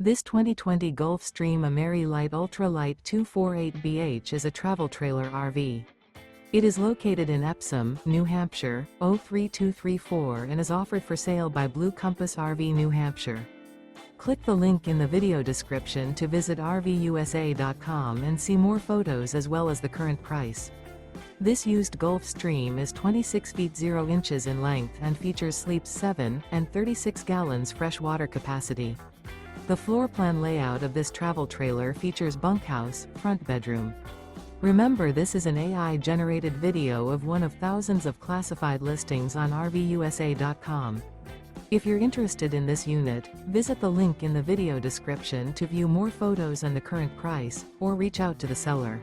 This 2020 Gulfstream Ameri-Lite Ultralight 248BH is a travel trailer RV. It is located in Epsom, New Hampshire, 03234 and is offered for sale by Blue Compass RV New Hampshire. Click the link in the video description to visit RVUSA.com and see more photos as well as the current price. This used Gulfstream is 26 feet 0 inches in length and features sleeps 7 and 36 gallons fresh water capacity. The floor plan layout of this travel trailer features bunkhouse, front bedroom. Remember, this is an AI-generated video of one of thousands of classified listings on RVUSA.com. If you're interested in this unit, visit the link in the video description to view more photos and the current price, or reach out to the seller.